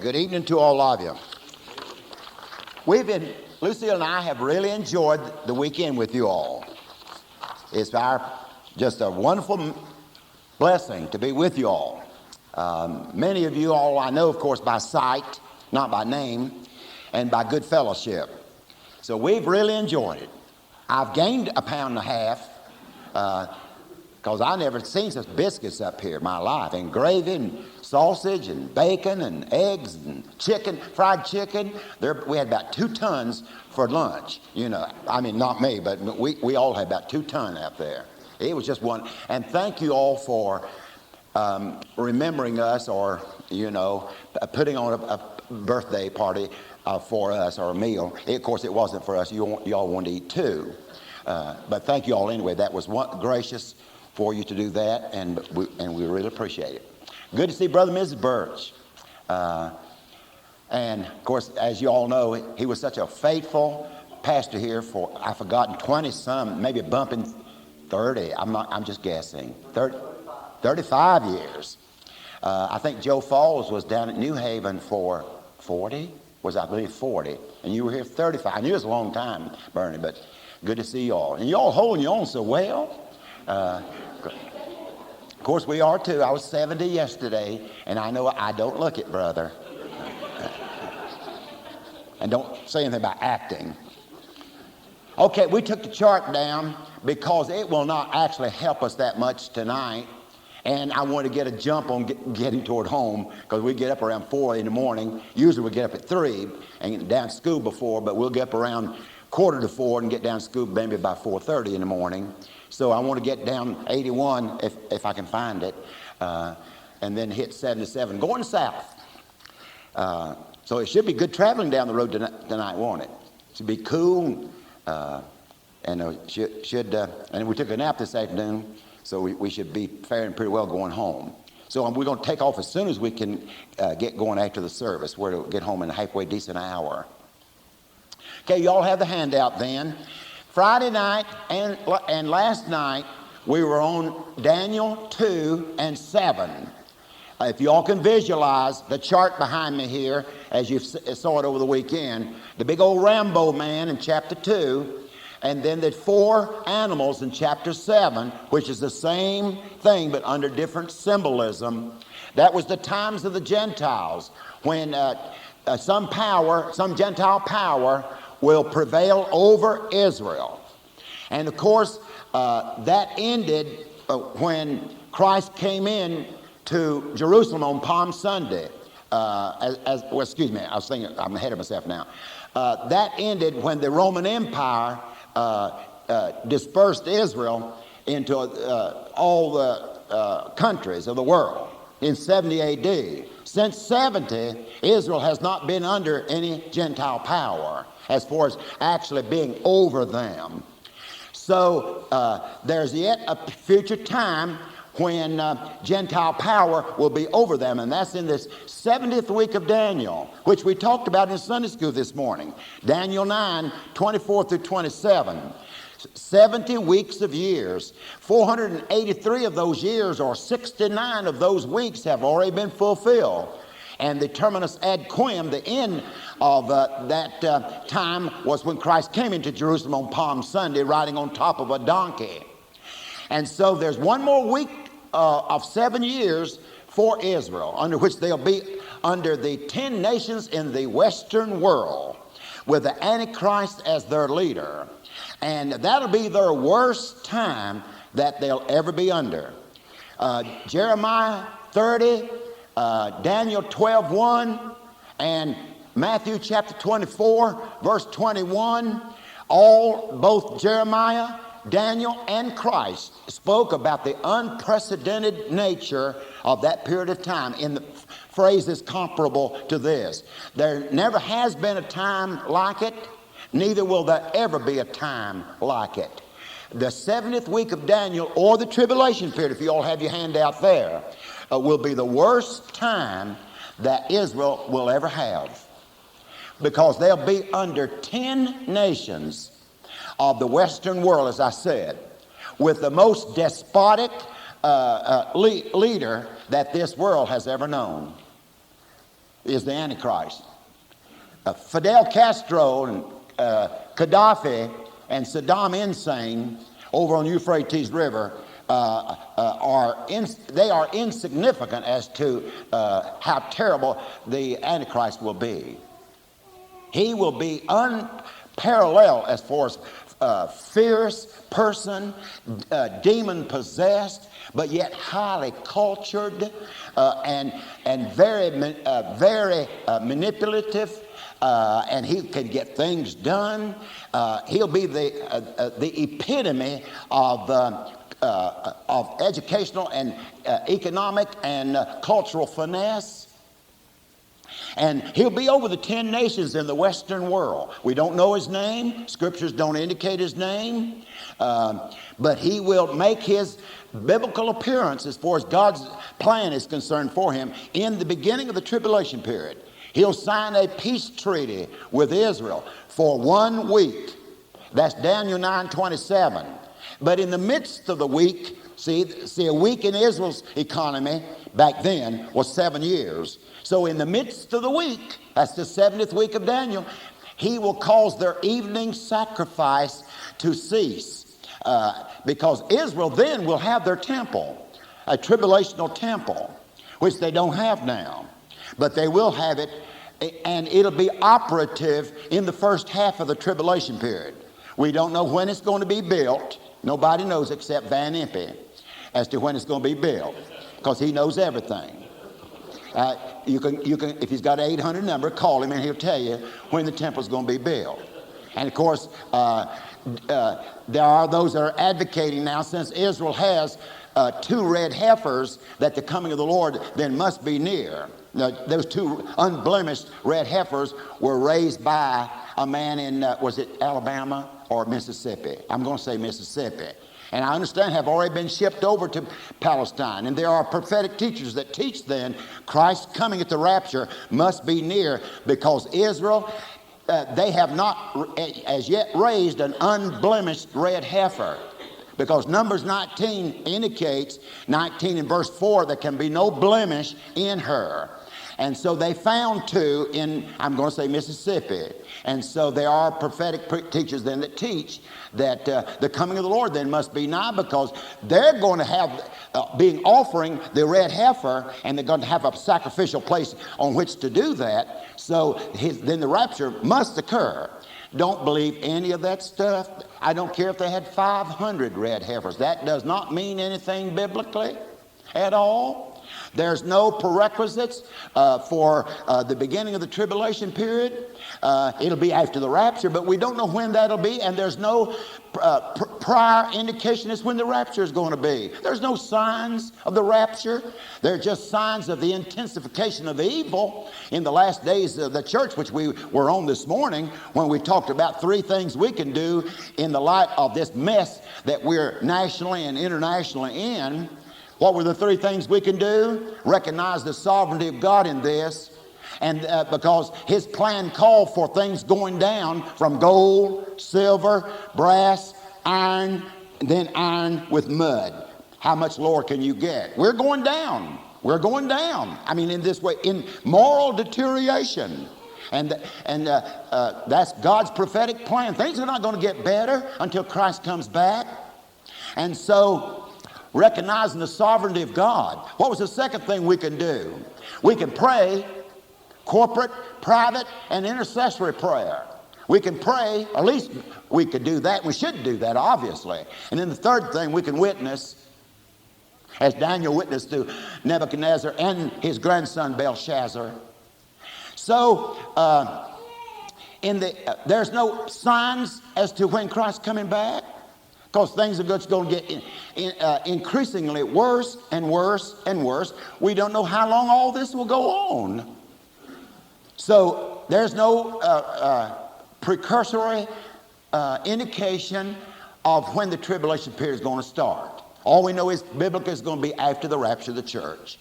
Good evening to all of you. Lucille and I have really enjoyed the weekend with you all. It's just a wonderful blessing to be with you all. Many of you all I know, of course, by sight, not by name, and by good fellowship. So we've really enjoyed it. I've gained 1.5 pounds, because I never seen such biscuits up here in my life, and gravy and sausage and bacon and eggs and chicken, fried chicken. We had about 2 tons for lunch. You know, I mean, not me, but we all had about 2 tons up there. It was just one. And thank you all for remembering us, or, you know, putting on a birthday party for us, or a meal. Of course, it wasn't for us. You all wanted to eat too. But thank you all anyway. That was gracious for you to do that, and we really appreciate it. Good to see Brother and Mrs. Birch. And of course, as you all know, he was such a faithful pastor here for, I've forgotten, 20-some, maybe bumping 30. I'm just guessing. 35 years. I think Joe Falls was down at New Haven for 40, I believe 40, and you were here 35. I knew it was a long time, Bernie, but good to see you all. And you all holding your own so well. Of course, we are too. I was 70 yesterday, and I know I don't look it, brother. And don't say anything about acting. Okay, we took the chart down because it will not actually help us that much tonight. And I want to get a jump on getting toward home, because we get up around 4 in the morning. Usually we get up at 3 and get down to school before, but we'll get up around 3:45 and get down to school maybe by 4:30 in the morning. So I want to get down 81 if I can find it, and then hit 77 going south. So it should be good traveling down the road tonight, won't it? It should be cool, and we took a nap this afternoon, so we should be faring pretty well going home. So we're going to take off as soon as we can get going after the service. We're to get home in a halfway decent hour. Okay, you all have the handout then. Friday night and last night, we were on Daniel 2 and 7. If you all can visualize the chart behind me here, as you saw it over the weekend, the big old Rambo man in chapter 2, and then the 4 animals in chapter 7, which is the same thing but under different symbolism. That was the times of the Gentiles, when some Gentile power will prevail over Israel. And of course, that ended when Christ came in to Jerusalem on Palm Sunday. Excuse me, I'm ahead of myself now. That ended when the Roman Empire dispersed Israel into all the countries of the world in 70 AD. Since 70, Israel has not been under any Gentile power as far as actually being over them. So there's yet a future time when Gentile power will be over them, and that's in this 70th week of Daniel, which we talked about in Sunday school this morning. Daniel 9, 24 through 27. 70 weeks of years. 483 of those years, or 69 of those weeks, have already been fulfilled. And the terminus ad quem, the end of that time, was when Christ came into Jerusalem on Palm Sunday riding on top of a donkey. And so there's one more week of 7 years for Israel, under which they'll be under the 10 nations in the Western world, with the Antichrist as their leader. And that'll be their worst time that they'll ever be under. Jeremiah 30, Daniel 12:1, and Matthew chapter 24, verse 21, both Jeremiah, Daniel, and Christ spoke about the unprecedented nature of that period of time in the phrases comparable to this. There never has been a time like it, neither will there ever be a time like it. The 70th week of Daniel, or the tribulation period, if you all have your hand out there, will be the worst time that Israel will ever have, because they'll be under 10 nations of the Western world, as I said, with the most despotic leader that this world has ever known. is the Antichrist. Fidel Castro and Gaddafi and Saddam Hussein over on Euphrates River are insignificant as to how terrible the Antichrist will be. He will be unparalleled as far as fierce person, demon possessed, but yet highly cultured and very manipulative. And he can get things done. He'll be the epitome of educational and economic and cultural finesse. And he'll be over the 10 nations in the Western world. We don't know his name. Scriptures don't indicate his name. But he will make his biblical appearance as far as God's plan is concerned for him in the beginning of the tribulation period. He'll sign a peace treaty with Israel for 1 week. That's Daniel 9:27. But in the midst of the week, see, a week in Israel's economy back then was 7 years. So in the midst of the week, that's the 70th week of Daniel, he will cause their evening sacrifice to cease. Because Israel then will have their temple, a tribulational temple, which they don't have now. But they will have it, and it'll be operative in the first half of the tribulation period. We don't know when it's going to be built. Nobody knows except Van Impe as to when it's going to be built, because he knows everything. You can, if he's got an 800 number, call him and he'll tell you when the temple's going to be built. And of course, there are those that are advocating now, since Israel has 2 red heifers, that the coming of the Lord then must be near. Now, those 2 unblemished red heifers were raised by a man in, was it Alabama or Mississippi? I'm going to say Mississippi. And I understand have already been shipped over to Palestine. And there are prophetic teachers that teach then Christ's coming at the rapture must be near, because Israel, they have not as yet raised an unblemished red heifer. Because Numbers 19 indicates, 19 in verse 4, there can be no blemish in her. And so they found 2 in, I'm going to say Mississippi. And so there are prophetic teachers then that teach that the coming of the Lord then must be nigh, because they're going to have, being offering the red heifer, and they're going to have a sacrificial place on which to do that. So then the rapture must occur. Don't believe any of that stuff. I don't care if they had 500 red heifers. That does not mean anything biblically at all. There's no prerequisites for the beginning of the tribulation period. It'll be after the rapture, but we don't know when that'll be, and there's no prior indication as when the rapture is going to be. There's no signs of the rapture. They're just signs of the intensification of evil in the last days of the church, which we were on this morning when we talked about 3 things we can do in the light of this mess that we're nationally and internationally in. What were the 3 things we can do? Recognize the sovereignty of God in this. And because his plan called for things going down from gold, silver, brass, iron, and then iron with mud. How much lower can you get? We're going down. We're going down. I mean, in this way, in moral deterioration. And that's God's prophetic plan. Things are not going to get better until Christ comes back. And so, recognizing the sovereignty of God. What was the second thing we can do? We can pray corporate, private, and intercessory prayer. We can pray, or at least we could do that. We should do that, obviously. And then the third thing, we can witness, as Daniel witnessed to Nebuchadnezzar and his grandson Belshazzar. So, there's no signs as to when Christ's coming back, because things are just going to get increasingly worse and worse and worse. We don't know how long all this will go on. So there's no precursory indication of when the tribulation period is going to start. All we know is biblically it's going to be after the rapture of the church.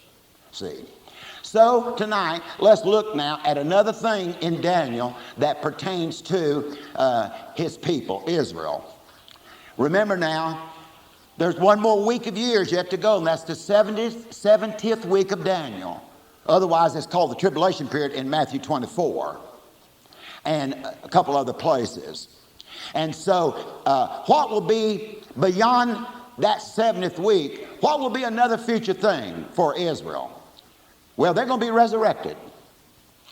See? So tonight, let's look now at another thing in Daniel that pertains to his people, Israel. Remember now, there's one more week of years yet to go, and that's the 70th week of Daniel. Otherwise, it's called the tribulation period in Matthew 24 and a couple other places. And so what will be beyond that 70th week, what will be another future thing for Israel? Well, they're going to be resurrected.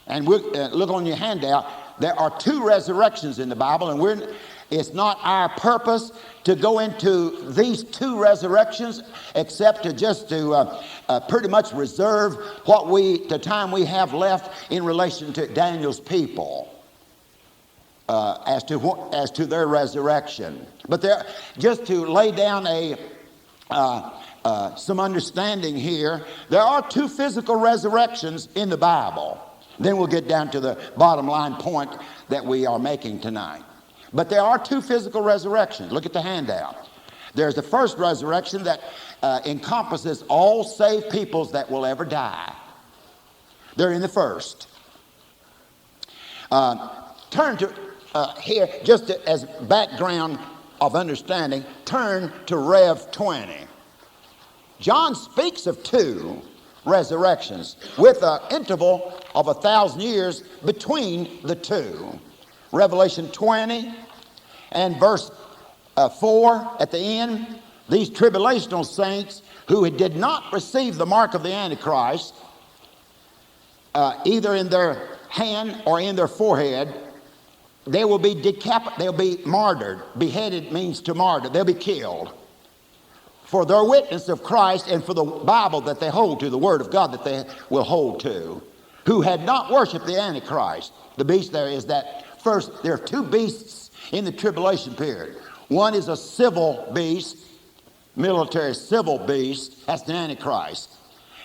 And look on your handout, there are 2 resurrections in the Bible, and it's not our purpose to go into these 2 resurrections except to pretty much reserve the time we have left in relation to Daniel's people. As to their resurrection. But just to lay down some understanding here, there are 2 physical resurrections in the Bible. Then we'll get down to the bottom line point that we are making tonight. But there are 2 physical resurrections. Look at the handout. There's the first resurrection that encompasses all saved peoples that will ever die. They're in the first. Turn to here, just as background of understanding, turn to Rev 20. John speaks of 2 resurrections with an interval of 1,000 years between the 2. Revelation 20 and verse 4 at the end, these tribulational saints who did not receive the mark of the Antichrist, either in their hand or in their forehead, they will be they'll be martyred. Beheaded means to martyr. They'll be killed for their witness of Christ and for the Bible that they hold to, the Word of God that they will hold to, who had not worshiped the Antichrist. The beast there is that first, there are 2 beasts in the tribulation period. One is a civil beast, military civil beast. That's the Antichrist.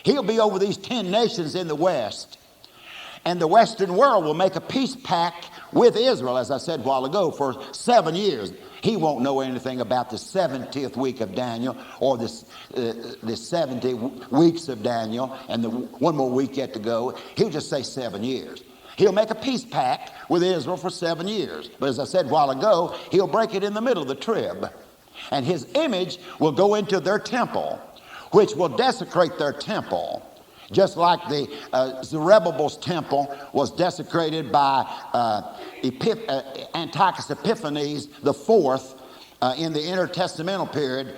He'll be over these 10 nations in the West. And the Western world will make a peace pact with Israel, as I said a while ago, for 7 years. He won't know anything about the 70th week of Daniel or the 70 weeks of Daniel and the 1 more week yet to go. He'll just say 7 years. He'll make a peace pact with Israel for 7 years. But as I said a while ago, he'll break it in the middle of the trib. And his image will go into their temple, which will desecrate their temple. Just like the Zerubbabel's temple was desecrated by Antiochus Epiphanes IV in the intertestamental period.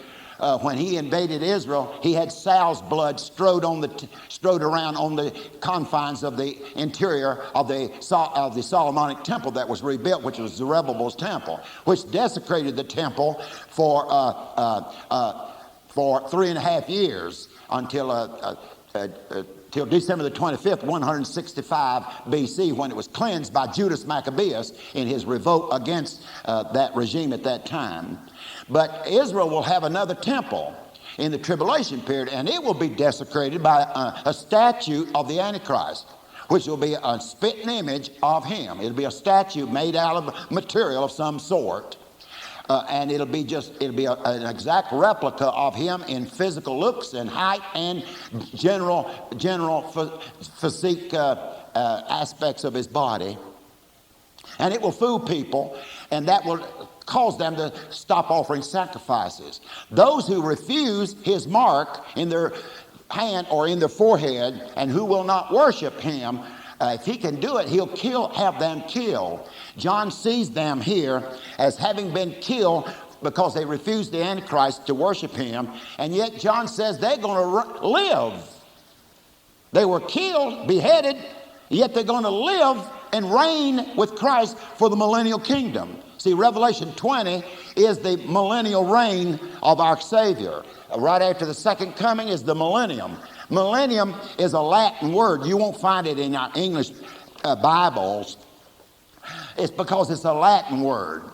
When he invaded Israel, he had Saul's blood strode around on the confines of the interior of the Solomonic temple that was rebuilt, which was Zerubbabel's temple, which desecrated the temple for 3.5 years till December the 25th, 165 BC, when it was cleansed by Judas Maccabeus in his revolt against that regime at that time. But Israel will have another temple in the tribulation period, and it will be desecrated by a statue of the Antichrist, which will be a spitting image of him. It'll be a statue made out of material of some sort. And it'll be an exact replica of him in physical looks and height and general physique aspects of his body. And it will fool people, and that will cause them to stop offering sacrifices. Those who refuse his mark in their hand or in their forehead and who will not worship him, if he can do it, he'll have them killed. John sees them here as having been killed because they refused the Antichrist to worship him. And yet John says they're going to live. They were killed, beheaded, yet they're going to live and reign with Christ for the millennial kingdom. See, Revelation 20 is the millennial reign of our Savior. Right after the second coming is the millennium. Millennium is a Latin word. You won't find it in our English Bibles. It's because it's a Latin word.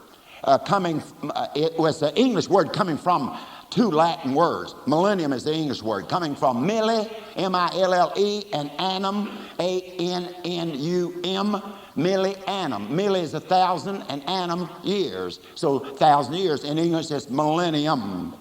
It was an English word coming from 2 Latin words. Millennium is the English word coming from mille, M-I-L-L-E, and annum, A-N-N-U-M, millennium. Mille is 1,000 and annum years. So 1,000 years. In English it's millennium.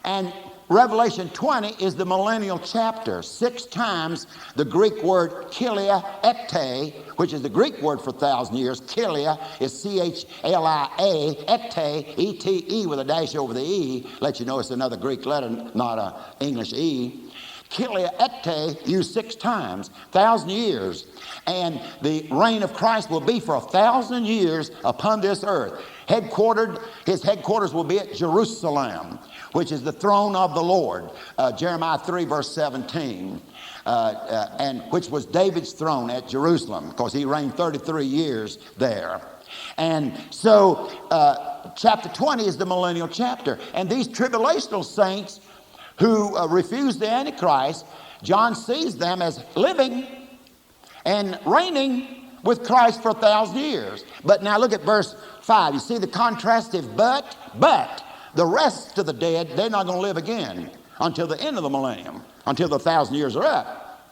And Revelation 20 is the millennial chapter. 6 times the Greek word kilia ekte, which is the Greek word for 1,000 years. Kilia is C-H-L-I-A, ekte, E-T-E with a dash over the E. Let you know it's another Greek letter, not an English E. Kiliete used 6 times, 1,000 years. And the reign of Christ will be for 1,000 years upon this earth. His headquarters will be at Jerusalem, which is the throne of the Lord. Jeremiah 3 verse 17. And which was David's throne at Jerusalem, because he reigned 33 years there. And so chapter 20 is the millennial chapter. And these tribulational saints who refuse the Antichrist, John sees them as living and reigning with Christ for 1,000 years. But now look at verse 5. You see the contrastive but the rest of the dead, they're not going to live again until the end of the millennium, until the 1,000 years are up.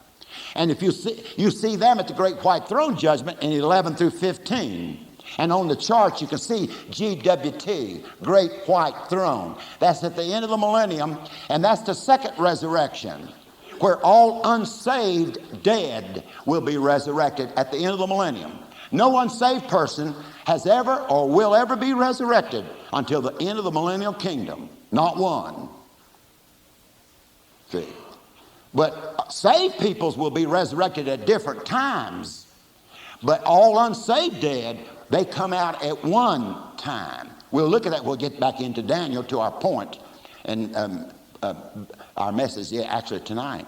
And if you see them at the great white throne judgment in 11 through 15. And on the chart you can see GWT, Great White Throne. That's at the end of the millennium, and that's the second resurrection, where all unsaved dead will be resurrected at the end of the millennium. No unsaved person has ever or will ever be resurrected until the end of the millennial kingdom. Not one. See? But saved peoples will be resurrected at different times. But all unsaved dead, they come out at one time. We'll look at that. We'll get back into Daniel to our point and our message actually tonight.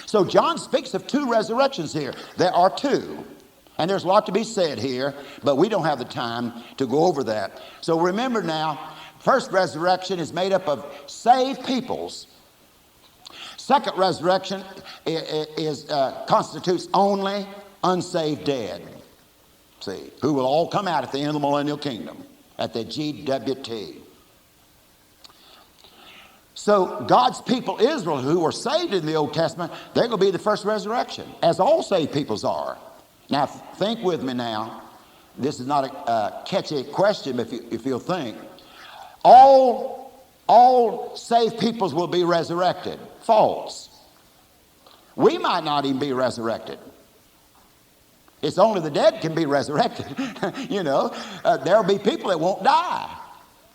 So John speaks of 2 resurrections here. There are 2. And there's a lot to be said here, but we don't have the time to go over that. So remember now, first resurrection is made up of saved peoples. Second resurrection constitutes only unsaved dead. See, who will all come out at the end of the millennial kingdom, at the GWT. So God's people, Israel, who were saved in the Old Testament, they're going to be the first resurrection, as all saved peoples are. Now, think with me now. This is not a catchy question, if you'll think. All saved peoples will be resurrected. False. We might not even be resurrected. It's only the dead can be resurrected. There'll be people that won't die.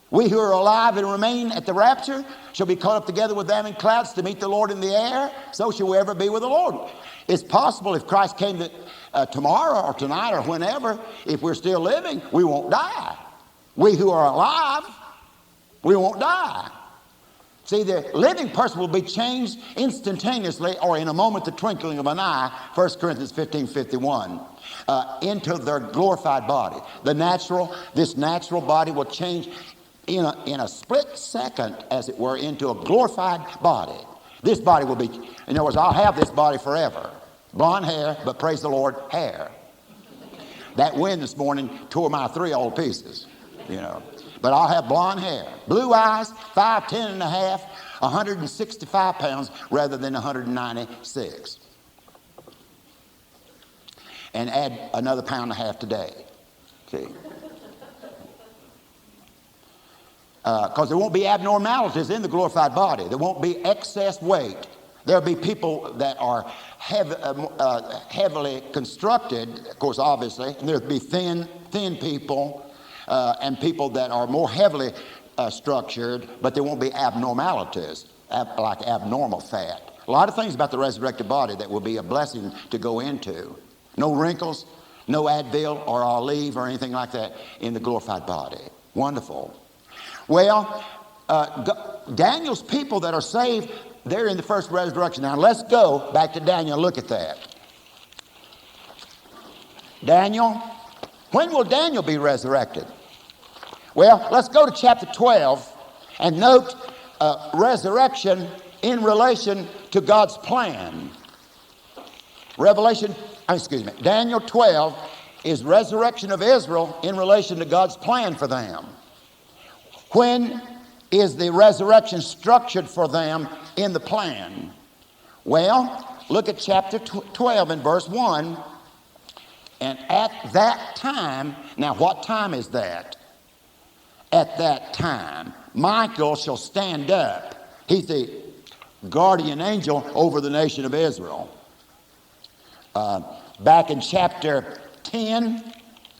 We who are alive and remain at the rapture shall be caught up together with them in clouds to meet the Lord in the air. So shall we ever be with the Lord. It's possible if Christ came tomorrow or tonight or whenever, if we're still living, we won't die. We who are alive, we won't die. See, the living person will be changed instantaneously or in a moment, the twinkling of an eye, 1 Corinthians 15:51, into their glorified body. This natural body will change in a split second, as it were, into a glorified body. This body will be, in other words, I'll have this body forever. Blonde hair, but praise the Lord, hair. That wind this morning tore my 3 all to pieces, But I'll have blonde hair, blue eyes, 5'10 and a half, 165 pounds rather than 196. And add another 1.5 pounds today. See? Because there won't be abnormalities in the glorified body. There won't be excess weight. There'll be people that are heavily constructed, of course, obviously. And there'll be thin people. And people that are more heavily structured, but there won't be abnormalities, like abnormal fat. A lot of things about the resurrected body that will be a blessing to go into. No wrinkles, no Advil or Olive or anything like that in the glorified body. Wonderful. Well, Daniel's people that are saved, they're in the first resurrection. Now let's go back to Daniel and look at that. Daniel. When will Daniel be resurrected? Well, let's go to chapter 12 and note resurrection in relation to God's plan. Daniel 12 is resurrection of Israel in relation to God's plan for them. When is the resurrection structured for them in the plan? Well, look at chapter 12 and verse 1. And at that time, now what time is that? At that time, Michael shall stand up. He's the guardian angel over the nation of Israel. Back in chapter 10,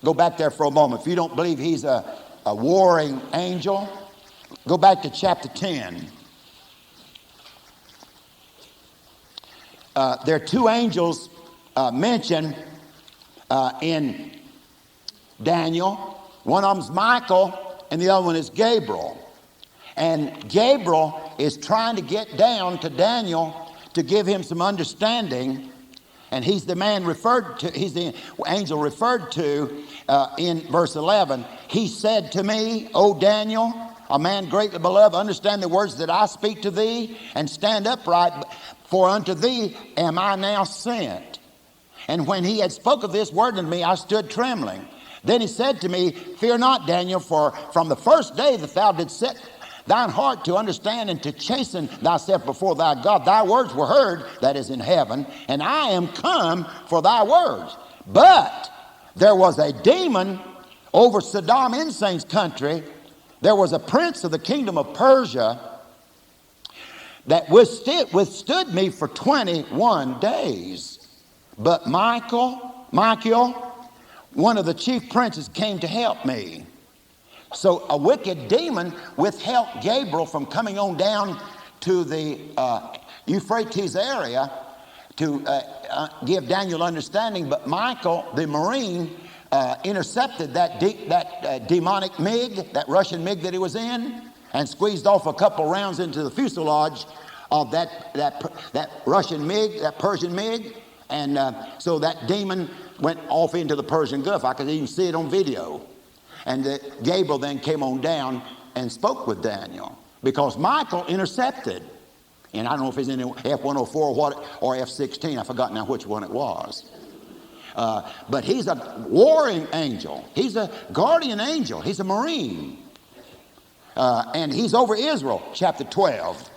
go back there for a moment. If you don't believe he's a warring angel, go back to chapter 10. there are two angels mentioned in Daniel. One of them's Michael and the other one is Gabriel. And Gabriel is trying to get down to Daniel to give him some understanding. And he's the man referred to, he's the angel referred to in verse 11. He said to me, O Daniel, a man greatly beloved, understand the words that I speak to thee, and stand upright, for unto thee am I now sent. And when he had spoke of this word unto me, I stood trembling. Then he said to me, fear not, Daniel, for from the first day that thou didst set thine heart to understand and to chasten thyself before thy God, thy words were heard, that is in heaven, and I am come for thy words. But there was a demon over Saddam Hussein's country. There was a prince of the kingdom of Persia that withstood me for 21 days. But Michael, one of the chief princes, came to help me. So a wicked demon withheld Gabriel from coming on down to the Euphrates area to give Daniel understanding. But Michael, the Marine, intercepted that demonic MiG, that Russian MiG that he was in, and squeezed off a couple rounds into the fuselage of that Russian MiG, that Persian MiG. And so that demon went off into the Persian Gulf. I could even see it on video. And Gabriel then came on down and spoke with Daniel because Michael intercepted. And I don't know if he's in F-104 or F-16. I've forgotten now which one it was. But he's a warring angel. He's a guardian angel. He's a Marine. And he's over Israel, chapter 12.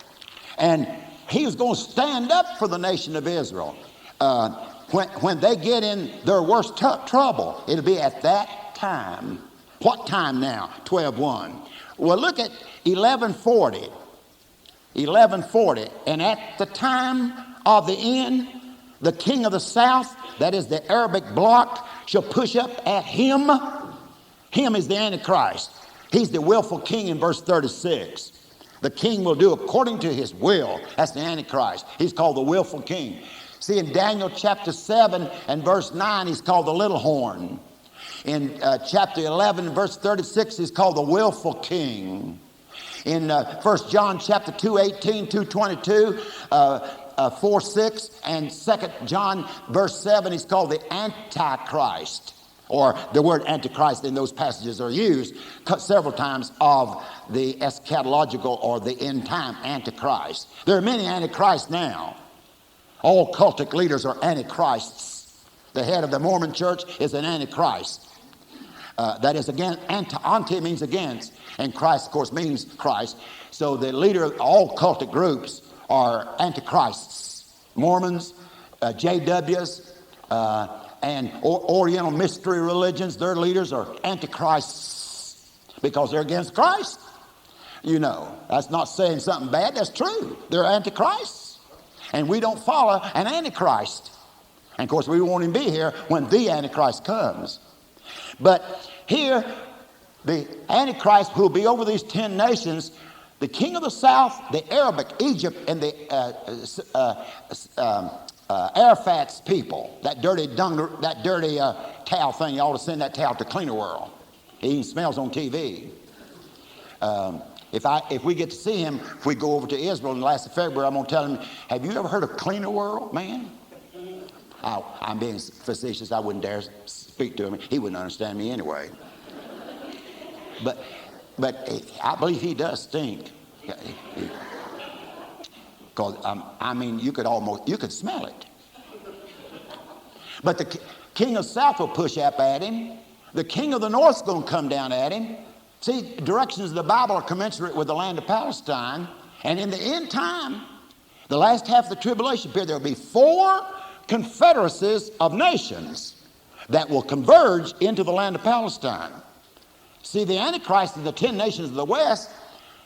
And he was going to stand up for the nation of Israel. When they get in their worst trouble, it'll be at that time. What time now? 12:1. Well, look at 1140. 1140. And at the time of the end, the king of the south, that is the Arabic bloc, shall push up at him. Him is the Antichrist. He's the willful king in verse 36. The king will do according to his will. That's the Antichrist. He's called the willful king. See, in Daniel chapter 7 and verse 9, he's called the little horn. In chapter 11 verse 36, he's called the willful king. In 1 John chapter 2:18, 2:22, 4:6, and 2 John verse 7, he's called the Antichrist. Or the word Antichrist in those passages are used several times of the eschatological or the end time Antichrist. There are many Antichrists now. All cultic leaders are Antichrists. The head of the Mormon church is an Antichrist. That is, again, anti means against, and Christ, of course, means Christ. So the leader of all cultic groups are Antichrists. Mormons, JWs, and Oriental mystery religions, their leaders are Antichrists because they're against Christ. You know, that's not saying something bad. That's true. They're Antichrists. And we don't follow an Antichrist. And, of course, we won't even be here when the Antichrist comes. But here, the Antichrist who will be over these 10 nations, the king of the south, the Arabic, Egypt, and the Arafat's people, that dirty towel thing, you ought to send that towel to Cleaner World. He even smells on TV. If we get to see him, if we go over to Israel in the last of February, I'm going to tell him, have you ever heard of Cleaner World, man? I'm being facetious. I wouldn't dare speak to him. He wouldn't understand me anyway. But I believe he does stink. Because, I mean, you could smell it. But the king of the south will push up at him. The king of the north is going to come down at him. See, directions of the Bible are commensurate with the land of Palestine. And in the end time, the last half of the tribulation period, there will be 4 confederacies of nations that will converge into the land of Palestine. See, the Antichrist of the 10 nations of the West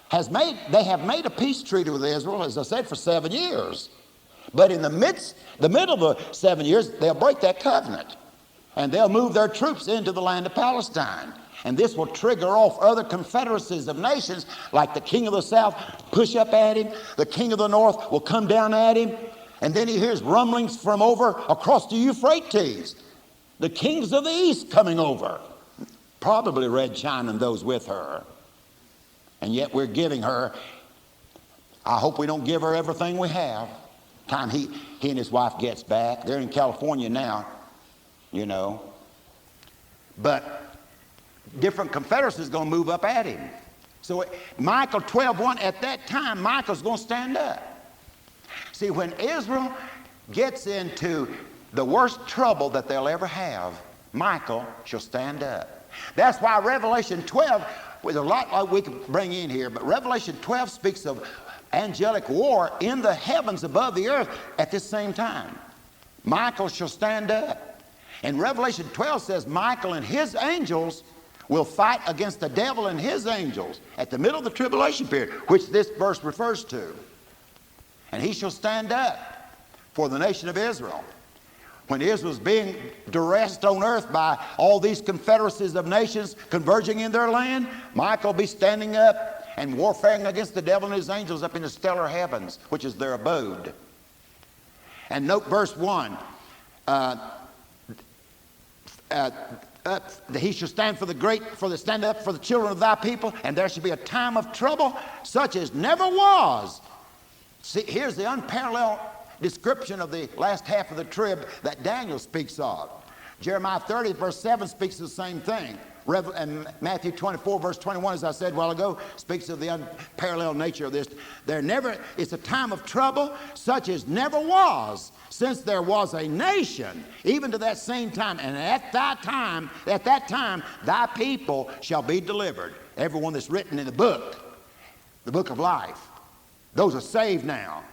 have made a peace treaty with Israel, as I said, for 7 years. But in the middle of the 7 years, they'll break that covenant. And they'll move their troops into the land of Palestine. And this will trigger off other confederacies of nations, like the king of the south push up at him. The king of the north will come down at him. And then he hears rumblings from over across the Euphrates. The kings of the east coming over. Probably Red China and those with her. And yet we're giving her, I hope we don't give her everything we have. Time he and his wife gets back. They're in California now, you know. But different confederacies going to move up at him. So Micah 12:1, at that time, Micah's going to stand up. See, when Israel gets into the worst trouble that they'll ever have, Michael shall stand up. That's why Revelation 12, with a lot like we could bring in here, but Revelation 12 speaks of angelic war in the heavens above the earth at this same time. Michael shall stand up. And Revelation 12 says Michael and his angels will fight against the devil and his angels at the middle of the tribulation period, which this verse refers to. And he shall stand up for the nation of Israel. When Israel's being duressed on earth by all these confederacies of nations converging in their land, Michael will be standing up and warfaring against the devil and his angels up in the stellar heavens, which is their abode. And note verse 1. He shall stand stand up for the children of thy people, and there shall be a time of trouble such as never was. See, here's the unparalleled description of the last half of the trib that Daniel speaks of. Jeremiah 30 verse 7 speaks of the same thing. And Matthew 24 verse 21, as I said a while ago, speaks of the unparalleled nature of this. It's a time of trouble such as never was since there was a nation, even to that same time. And at that time, thy people shall be delivered. Everyone that's written in the book of life. Those are saved now.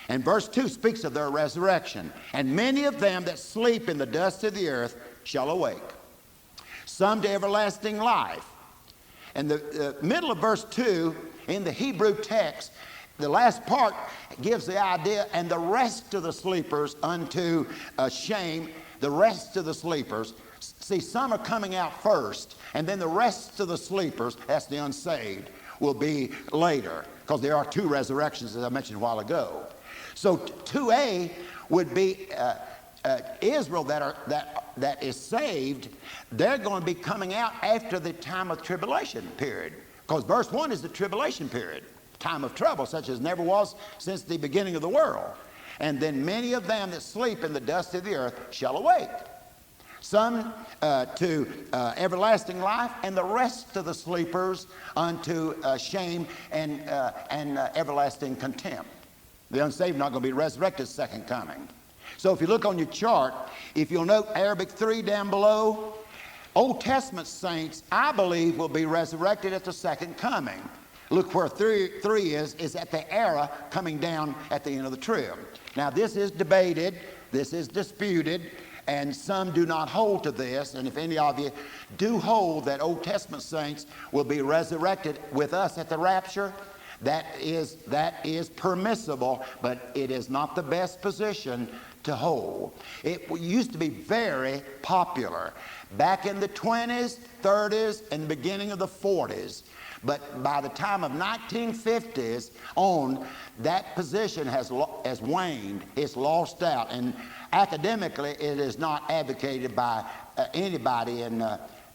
And verse 2 speaks of their resurrection. And many of them that sleep in the dust of the earth shall awake, some to everlasting life. And the middle of verse 2 in the Hebrew text, the last part gives the idea, and the rest of the sleepers unto shame. The rest of the sleepers. See, some are coming out first, and then the rest of the sleepers, that's the unsaved, will be later, because there are two resurrections, as I mentioned a while ago. So 2A would be Israel that is saved. They're going to be coming out after the time of tribulation period, because verse 1 is the tribulation period, time of trouble such as never was since the beginning of the world. And then many of them that sleep in the dust of the earth shall awake, some to everlasting life, and the rest of the sleepers unto shame and everlasting contempt. The unsaved are not going to be resurrected at the second coming. So if you look on your chart, if you'll note Arabic 3 down below, Old Testament saints, I believe, will be resurrected at the second coming. Look where 3 is at the era coming down at the end of the trib. Now this is debated, this is disputed, and some do not hold to this. And if any of you do hold that Old Testament saints will be resurrected with us at the rapture, that is permissible, but it is not the best position to hold. It used to be very popular back in the 20s, 30s, and the beginning of the 40s. But by the time of 1950s on, that position has waned. It's lost out. And academically, it is not advocated by anybody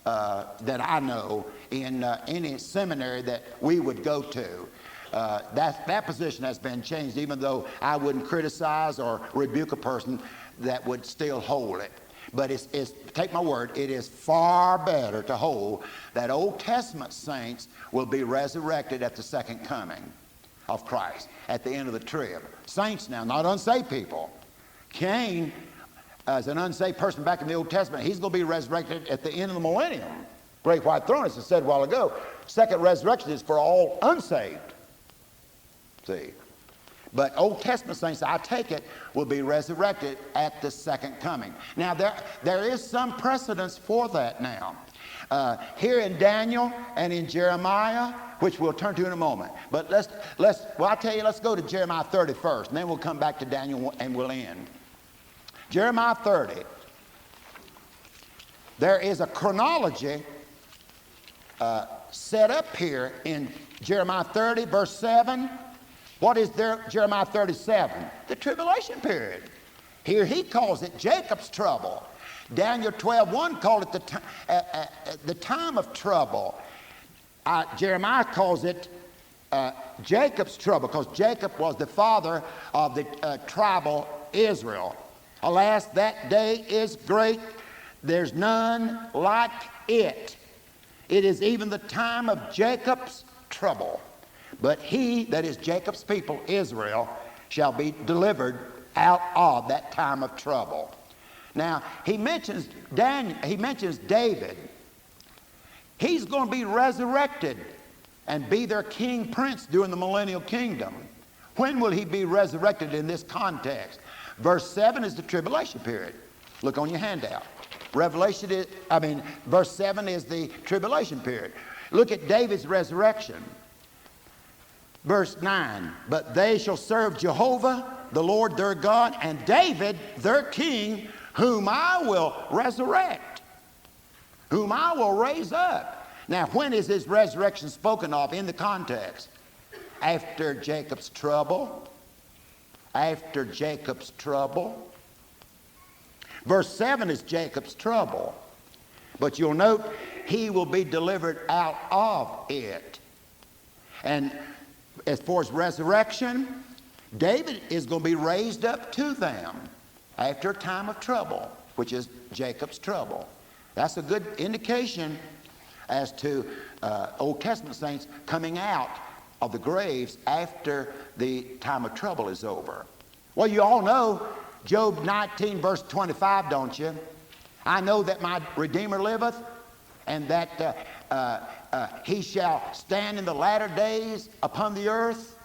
that I know in any seminary that we would go to. That position has been changed, even though I wouldn't criticize or rebuke a person that would still hold it. But take my word, it is far better to hold that Old Testament saints will be resurrected at the second coming of Christ, at the end of the trib. Saints now, not unsaved people. Cain, as an unsaved person back in the Old Testament, he's going to be resurrected at the end of the millennium. Great white throne, as I said a while ago. Second resurrection is for all unsaved. See? But Old Testament saints, I take it, will be resurrected at the second coming. Now, there is some precedence for that now. Here in Daniel and in Jeremiah, which we'll turn to in a moment. But I tell you, let's go to Jeremiah 30 first, and then we'll come back to Daniel and we'll end. Jeremiah 30. There is a chronology set up here in Jeremiah 30, verse 7. What is there, Jeremiah 37? The tribulation period. Here he calls it Jacob's trouble. Daniel 12:1 called it the time of trouble. Jeremiah calls it Jacob's trouble, because Jacob was the father of the tribal Israel. Alas, that day is great. There's none like it. It is even the time of Jacob's trouble. But he, that is Jacob's people, Israel, shall be delivered out of that time of trouble. Now, he mentions David. He's going to be resurrected and be their king prince during the millennial kingdom. When will he be resurrected in this context? Verse 7 is the tribulation period. Look on your handout. Verse 7 is the tribulation period. Look at David's resurrection. Verse 9, but they shall serve Jehovah, the Lord their God, and David their king, whom I will resurrect, whom I will raise up. Now, when is his resurrection spoken of in the context? After Jacob's trouble. After Jacob's trouble. Verse 7 is Jacob's trouble. But you'll note, he will be delivered out of it. And as far as resurrection, David is going to be raised up to them after a time of trouble, which is Jacob's trouble. That's a good indication as to Old Testament saints coming out of the graves after the time of trouble is over. Well, you all know Job 19 verse 25, don't you? I know that my Redeemer liveth, and that he shall stand in the latter days upon the earth.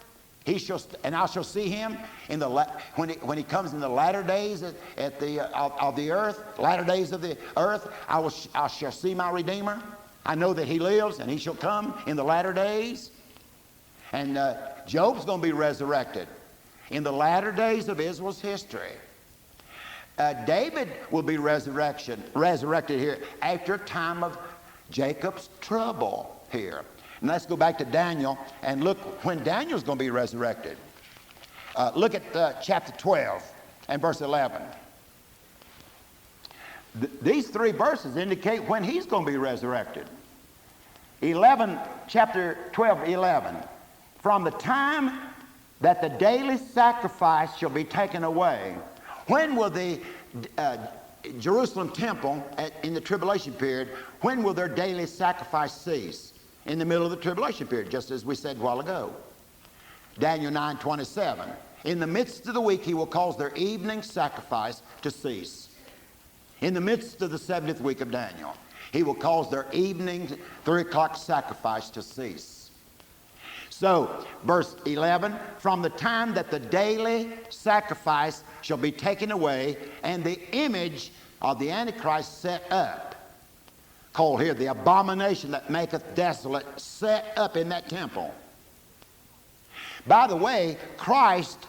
And I shall see him in when he comes in the latter days of the earth, latter days of the earth. I shall see my Redeemer. I know that he lives, and he shall come in the latter days. And Job's going to be resurrected in the latter days of Israel's history. David will be resurrected here after a time of Jacob's trouble here. And let's go back to Daniel and look when Daniel's going to be resurrected. Look at chapter 12 and verse 11. These three verses indicate when he's going to be resurrected. Chapter 12, 11. From the time that the daily sacrifice shall be taken away. When will the Jerusalem temple in the tribulation period, when will their daily sacrifice cease? In the middle of the tribulation period, just as we said a while ago. Daniel 9:27. In the midst of the week he will cause their evening sacrifice to cease. In the midst of the 70th week of Daniel, he will cause their evening 3 o'clock sacrifice to cease. So, verse 11, from the time that the daily sacrifice shall be taken away, and the image of the Antichrist set up, called here the abomination that maketh desolate, set up in that temple. By the way, Christ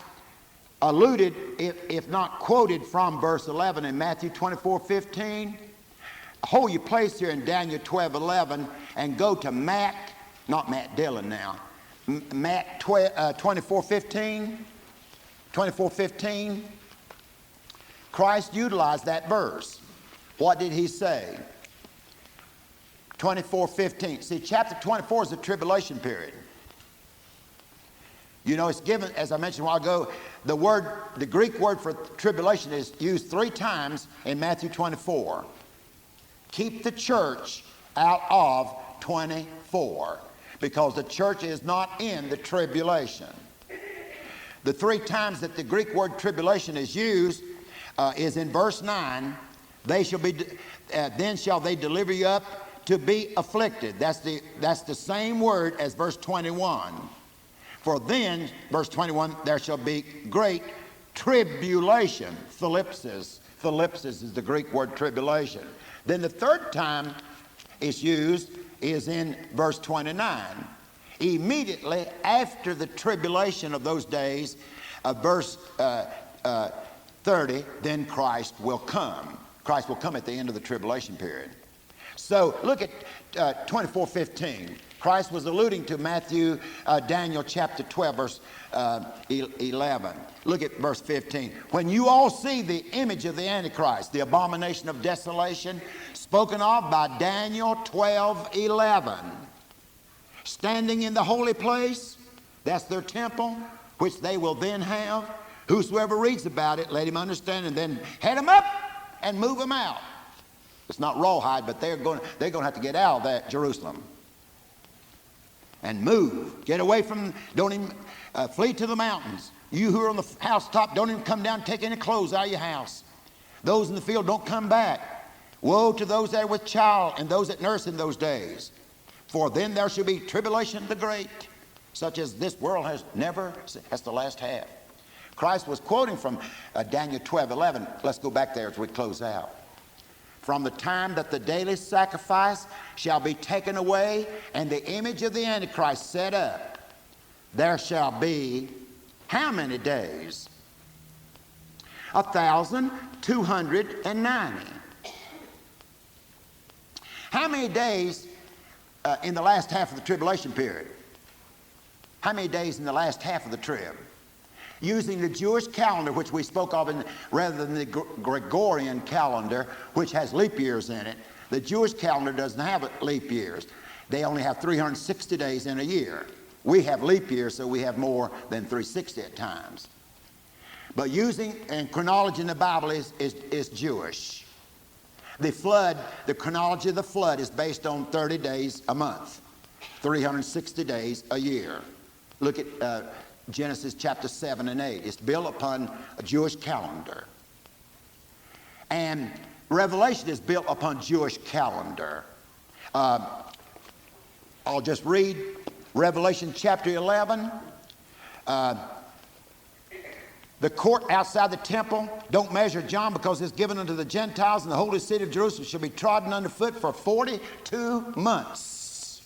alluded, if not quoted from verse 11 in Matthew 24:15. Hold your place here in Daniel 12:11 and go to not Matt Dillon now, Matt 24:15. 24:15. Christ utilized that verse. What did he say? 24:15. See, chapter 24 is the tribulation period. You know, it's given, as I mentioned a while ago, the Greek word for tribulation is used 3 times in Matthew 24. Keep the church out of 24, because the church is not in the tribulation. The 3 times that the Greek word tribulation is used is in verse 9. Then shall they deliver you up to be afflicted. That's the same word as verse 21. For then, verse 21, there shall be great tribulation. Thalipsis. Thalipsis is the Greek word tribulation. Then the 3rd time it's used is in verse 29. Immediately after the tribulation of those days, verse 30, then Christ will come. Christ will come at the end of the tribulation period. So look at 24:15. Christ was alluding to Daniel chapter 12, verse 11. Look at verse 15. When you all see the image of the Antichrist, the abomination of desolation, spoken of by Daniel 12:11, standing in the holy place, that's their temple, which they will then have. Whosoever reads about it, let him understand, and then head them up and move them out. It's not rawhide, but they're going to have to get out of that Jerusalem and move. Get away from, don't even flee to the mountains. You who are on the housetop, don't even come down and take any clothes out of your house. Those in the field, don't come back. Woe to those that are with child and those that nurse in those days. For then there shall be tribulation the great, such as this world has never seen. That's the last half. Christ was quoting from Daniel 12:11. Let's go back there as we close out. From the time that the daily sacrifice shall be taken away and the image of the Antichrist set up, there shall be how many days? 1,290. How many days in the last half of the tribulation period? How many days in the last half of the trib? Using the Jewish calendar, which we spoke of rather than the Gregorian calendar, which has leap years in it. The Jewish calendar doesn't have leap years. They only have 360 days in a year. We have leap years, so we have more than 360 at times. But using, and chronology in the Bible is Jewish. The flood, the chronology of the flood is based on 30 days a month, 360 days a year. Look at Genesis chapter 7 and 8. It's built upon a Jewish calendar. And Revelation is built upon Jewish calendar. I'll just read Revelation chapter 11. The court outside the temple, don't measure John, because it's given unto the Gentiles, and the holy city of Jerusalem shall be trodden underfoot for 42 months.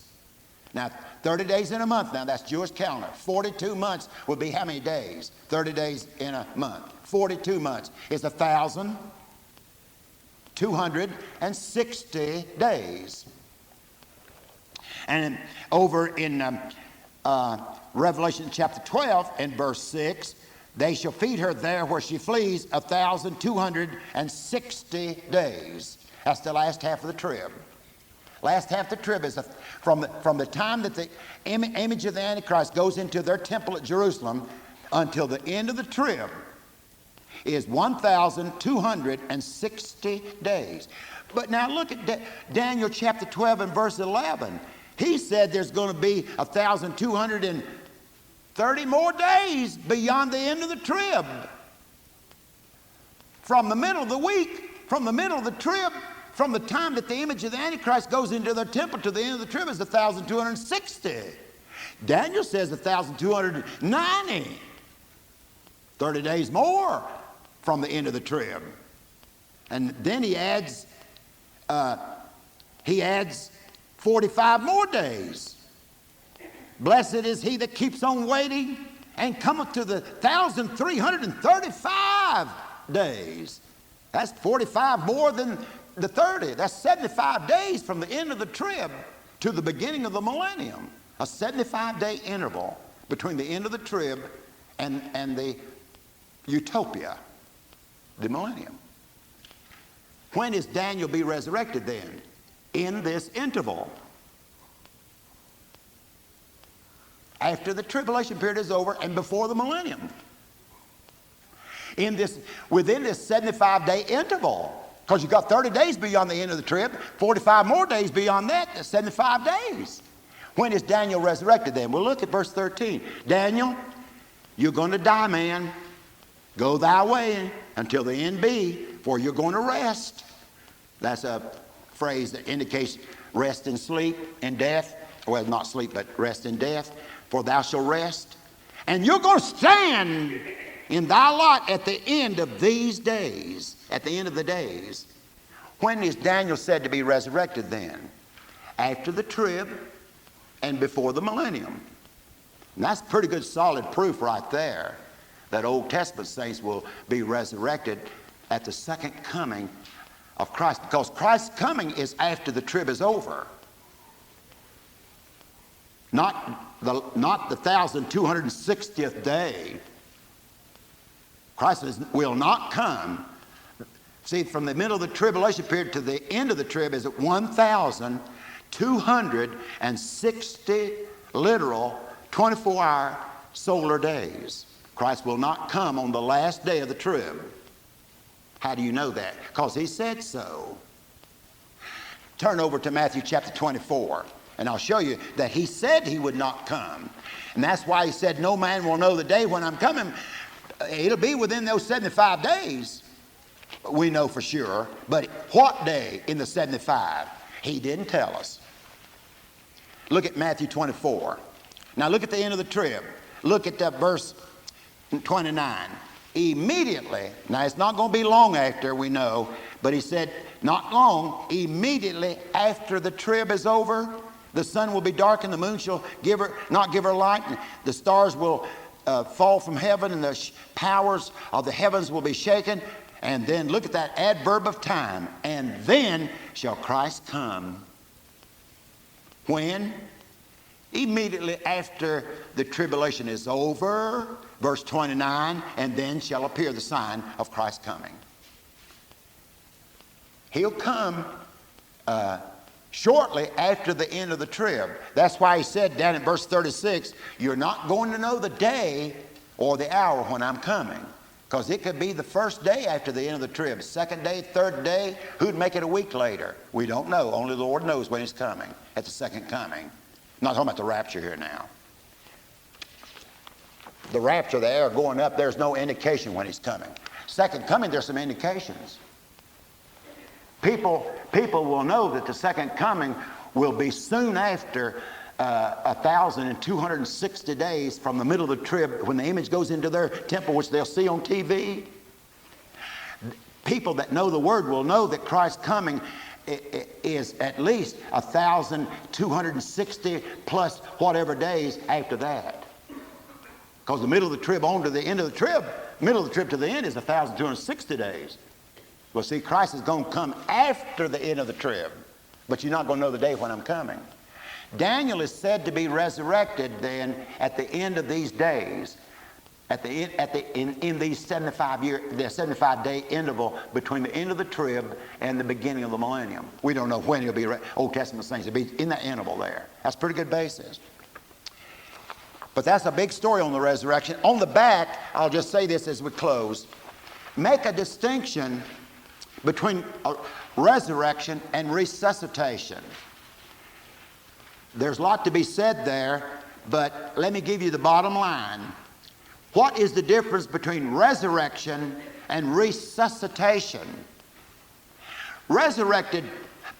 Now, 30 days in a month, now that's Jewish calendar. 42 months would be how many days? 30 days in a month. 42 months is 1,260 days. And over in Revelation chapter 12 and verse 6, they shall feed her there where she flees 1,260 days. That's the last half of the trib. Last half of the trib is from the time that the image of the Antichrist goes into their temple at Jerusalem until the end of the trib is 1,260 days. But now look at Daniel chapter 12 and verse 11. He said there's going to be 1,230 more days beyond the end of the trib. From the middle of the week, from the middle of the trib, from the time that the image of the Antichrist goes into their temple to the end of the trib is 1,260. Daniel says 1,290. 30 days more from the end of the trib. And then he adds 45 more days. Blessed is he that keeps on waiting and cometh to the 1,335 days. That's 45 more than the 30. That's 75 days from the end of the trib to the beginning of the millennium. A 75-day interval between the end of the trib and the utopia, the millennium. When is Daniel be resurrected then? In this interval. After the tribulation period is over and before the millennium. Within this 75-day interval. Because you've got 30 days beyond the end of the trib, 45 more days beyond that, that's 75 days. When is Daniel resurrected then? Well, look at verse 13. Daniel, you're going to die, man. Go thy way until the end be, for you're going to rest. That's a phrase that indicates rest and sleep and death. Well, not sleep, but rest and death. For thou shalt rest. And you're going to stand in thy lot at the end of these days. At the end of the days. When is Daniel said to be resurrected then? After the trib and before the millennium. And that's pretty good solid proof right there that Old Testament saints will be resurrected at the second coming of Christ, because Christ's coming is after the trib is over. not the 1,260th day. Christ will not come. See, from the middle of the tribulation period to the end of the trib is at 1,260 literal 24-hour solar days. Christ will not come on the last day of the trib. How do you know that? Because he said so. Turn over to Matthew chapter 24, and I'll show you that he said he would not come. And that's why he said, no man will know the day when I'm coming. It'll be within those 75 days. We know for sure. But what day in the 75? He didn't tell us. Look at Matthew 24. Now look at the end of the trib. Look at verse 29. Immediately, now it's not going to be long after, we know, but he said, not long, immediately after the trib is over, the sun will be dark and the moon shall not give her light, and the stars will fall from heaven, and the powers of the heavens will be shaken. And then look at that adverb of time. And then shall Christ come. When? Immediately after the tribulation is over. Verse 29, and then shall appear the sign of Christ coming. He'll come shortly after the end of the trib. That's why he said down in verse 36, you're not going to know the day or the hour when I'm coming. Because it could be the first day after the end of the trib, second day, third day. Who'd make it a week later? We don't know. Only the Lord knows when he's coming, at the second coming. I'm not talking about the rapture here now. The rapture, the air going up, there's no indication when he's coming. Second coming, there's some indications. People will know that the second coming will be soon after 1,260 days from the middle of the trib, when the image goes into their temple, which they'll see on TV. People that know the Word will know that Christ's coming is at least 1,260 plus whatever days after that. Because the middle of the trib on to the end of the trib, middle of the trib to the end is 1,260 days. Well, see, Christ is going to come after the end of the trib, but you're not going to know the day when I'm coming. Daniel is said to be resurrected then at the end of these days, in these 75-day interval between the end of the trib and the beginning of the millennium. We don't know when he'll be. Old Testament saints, it'll be in that interval there. That's a pretty good basis. But that's a big story on the resurrection. On the back, I'll just say this as we close. Make a distinction between resurrection and resuscitation. There's a lot to be said there, but let me give you the bottom line. What is the difference between resurrection and resuscitation? Resurrected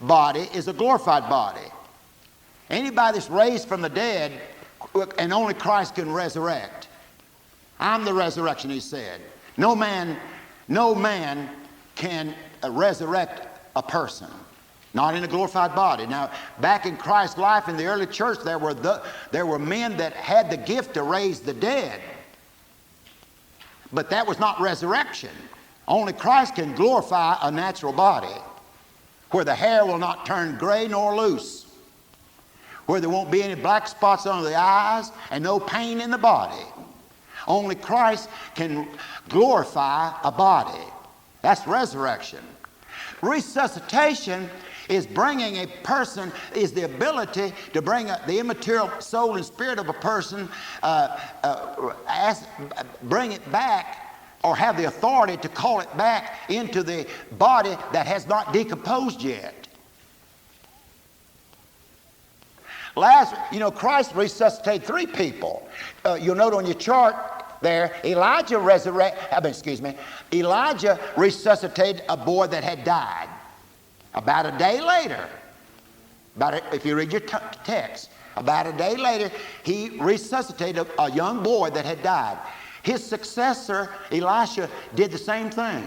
body is a glorified body. Anybody that's raised from the dead, and only Christ can resurrect. I'm the resurrection, he said. No man can resurrect a person. Not in a glorified body. Now, back in Christ's life in the early church, there were men that had the gift to raise the dead. But that was not resurrection. Only Christ can glorify a natural body, where the hair will not turn gray nor loose, where there won't be any black spots under the eyes and no pain in the body. Only Christ can glorify a body. That's resurrection. Resuscitation is bringing a person, is the ability to bring the immaterial soul and spirit of a person, bring it back, or have the authority to call it back into the body that has not decomposed yet. Christ resuscitated 3 people. You'll note on your chart there, Elijah resuscitated a boy that had died. About a day later, if you read your text, about a day later, he resuscitated a young boy that had died. His successor, Elisha, did the same thing.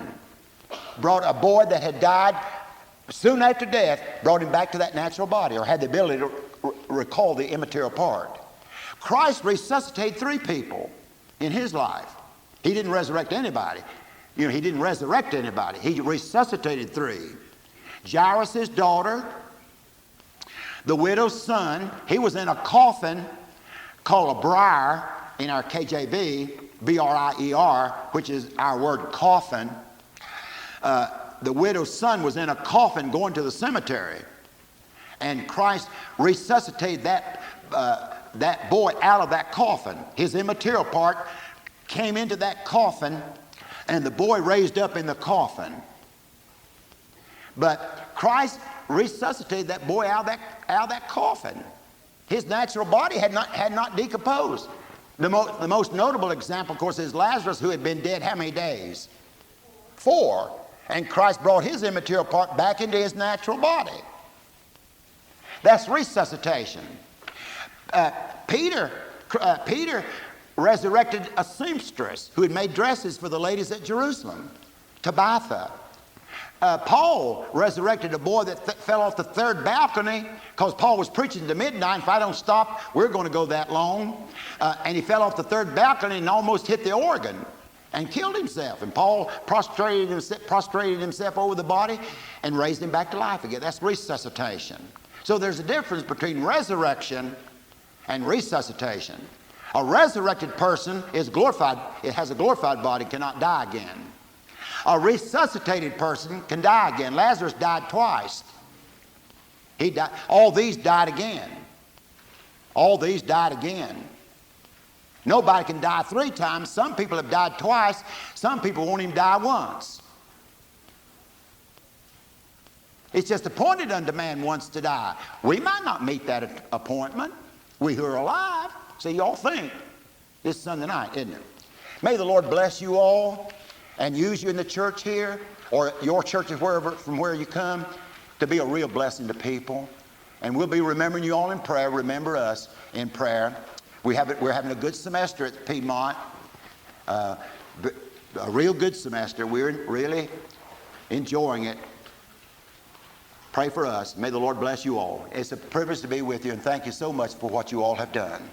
Brought a boy that had died soon after death, brought him back to that natural body, or had the ability to recall the immaterial part. Christ resuscitated 3 people in his life. He didn't resurrect anybody. He didn't resurrect anybody. He resuscitated 3. Jairus' daughter, the widow's son, he was in a coffin called a briar in our KJV, B-R-I-E-R, which is our word coffin. The widow's son was in a coffin going to the cemetery. And Christ resuscitated that boy out of that coffin. His immaterial part came into that coffin, and the boy raised up in the coffin. But Christ resuscitated that boy out of that coffin. His natural body had not decomposed. The most notable example, of course, is Lazarus, who had been dead how many days? 4. And Christ brought his immaterial part back into his natural body. That's resuscitation. Peter resurrected a seamstress who had made dresses for the ladies at Jerusalem, Tabitha. Paul resurrected a boy that fell off the 3rd balcony because Paul was preaching to midnight. If I don't stop, we're going to go that long. And he fell off the 3rd balcony and almost hit the organ and killed himself. And Paul prostrated himself over the body and raised him back to life again. That's resuscitation. So there's a difference between resurrection and resuscitation. A resurrected person is glorified. It has a glorified body, cannot die again. A resuscitated person can die again. Lazarus died twice. He died. All these died again. All these died again. Nobody can die 3 times. Some people have died twice. Some people won't even die once. It's just appointed unto man once to die. We might not meet that appointment. We who are alive. So you all think it's Sunday night, isn't it? May the Lord bless you all and use you in the church here or your churches wherever from where you come to be a real blessing to people. And we'll be remembering you all in prayer. Remember us in prayer. We're having a good semester at Piedmont, a real good semester. We're really enjoying it. Pray for us. May the Lord bless you all. It's a privilege to be with you, and thank you so much for what you all have done.